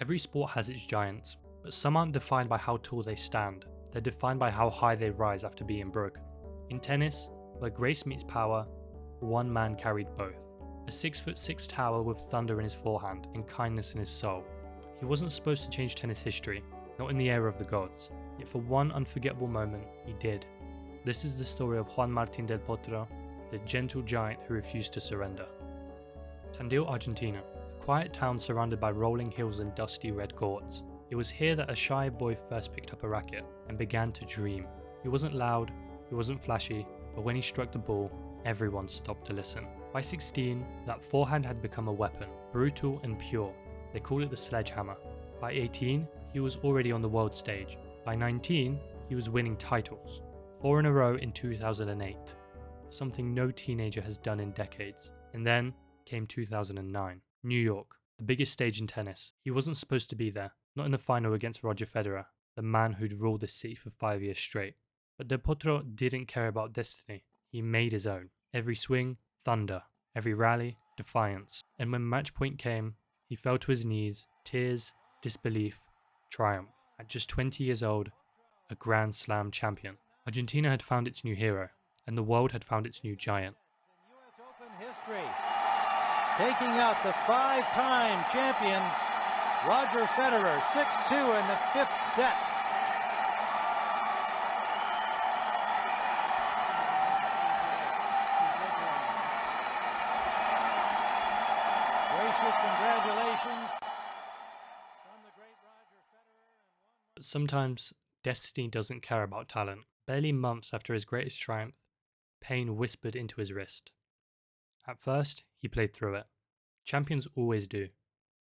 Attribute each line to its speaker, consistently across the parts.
Speaker 1: Every sport has its giants, but some aren't defined by how tall they stand, they're defined by how high they rise after being broken. In tennis, where grace meets power, one man carried both. A 6'6" tower with thunder in his forehand and kindness in his soul. He wasn't supposed to change tennis history, not in the era of the gods, yet for one unforgettable moment, he did. This is the story of Juan Martín del Potro, the gentle giant who refused to surrender. Tandil, Argentina, a quiet town surrounded by rolling hills and dusty red courts. It was here that a shy boy first picked up a racket and began to dream. He wasn't loud, he wasn't flashy, but when he struck the ball, everyone stopped to listen. By 16, that forehand had become a weapon, brutal and pure. They called it the sledgehammer. By 18, he was already on the world stage. By 19, he was winning titles. 4 in a row in 2008. Something no teenager has done in decades. And then came 2009. New York, the biggest stage in tennis. He wasn't supposed to be there, not in the final against Roger Federer, the man who'd ruled the city for 5 years straight. But Del Potro didn't care about destiny. He made his own. Every swing, thunder. Every rally, defiance. And when match point came, he fell to his knees, tears, disbelief, triumph. At just 20 years old, a Grand Slam champion. Argentina had found its new hero, and the world had found its new giant.
Speaker 2: In US Open history, taking out the 5-time champion, Roger Federer, 6-2 in the 5th set. Gracious congratulations from the great Roger Federer.
Speaker 1: But sometimes, destiny doesn't care about talent. Barely months after his greatest triumph, pain whispered into his wrist. At first, he played through it. Champions always do.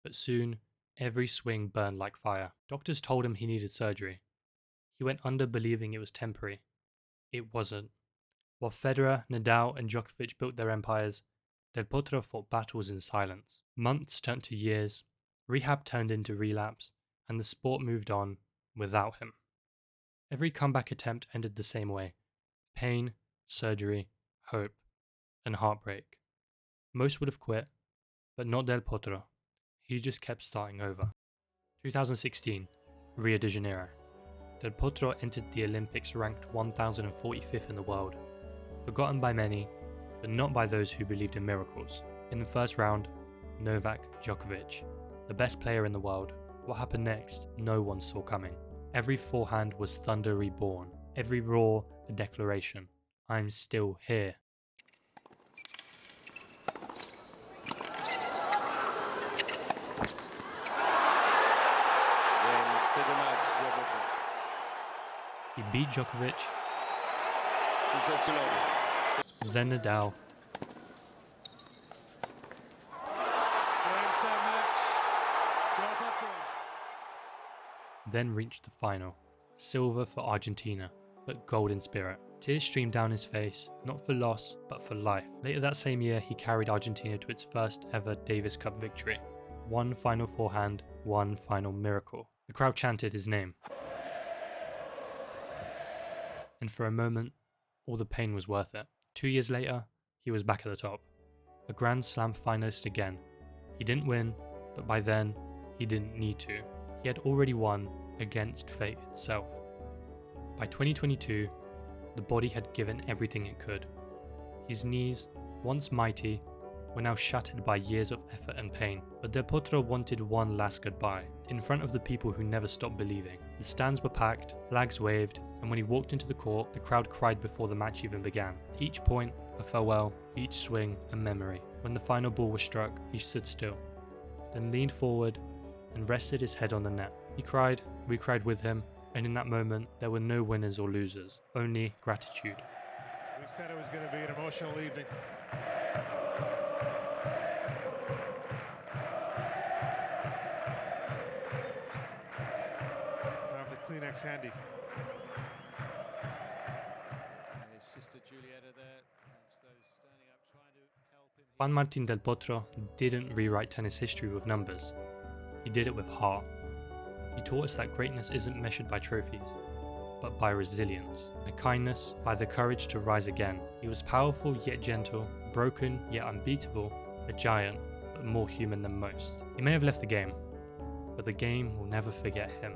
Speaker 1: But soon, every swing burned like fire. Doctors told him he needed surgery. He went under believing it was temporary. It wasn't. While Federer, Nadal, and Djokovic built their empires, Del Potro fought battles in silence. Months turned to years, rehab turned into relapse, and the sport moved on without him. Every comeback attempt ended the same way: pain, surgery, hope, and heartbreak. Most would have quit, but not Del Potro. He just kept starting over. 2016, Rio de Janeiro. Del Potro entered the Olympics ranked 1045th in the world. Forgotten by many, but not by those who believed in miracles. In the first round, Novak Djokovic, the best player in the world. What happened next, no one saw coming. Every forehand was thunder reborn. Every roar, a declaration. I'm still here. He beat Djokovic, then Nadal, then reached the final. Silver for Argentina, but gold in spirit. Tears streamed down his face, not for loss, but for life. Later that same year, he carried Argentina to its first ever Davis Cup victory. One final forehand, one final miracle. The crowd chanted his name. And for a moment, all the pain was worth it. 2 years later, he was back at the top. A Grand Slam finalist again. He didn't win, but by then, he didn't need to. He had already won against fate itself. By 2022, the body had given everything it could. His knees, once mighty, were now shattered by years of effort and pain. But Del Potro wanted one last goodbye, in front of the people who never stopped believing. The stands were packed, flags waved, and when he walked into the court, the crowd cried before the match even began. Each point, a farewell, each swing, a memory. When the final ball was struck, he stood still, then leaned forward and rested his head on the net. He cried, we cried with him, and in that moment, there were no winners or losers, only gratitude.
Speaker 3: We said it was going to be an emotional evening. I have the Kleenex handy.
Speaker 2: His sister Julieta there, amongst those standing up trying to help him.
Speaker 1: Juan Martín del Potro didn't rewrite tennis history with numbers. He did it with heart. He taught us that greatness isn't measured by trophies, but by resilience, by kindness, by the courage to rise again. He was powerful yet gentle, broken yet unbeatable, a giant, but more human than most. He may have left the game, but the game will never forget him.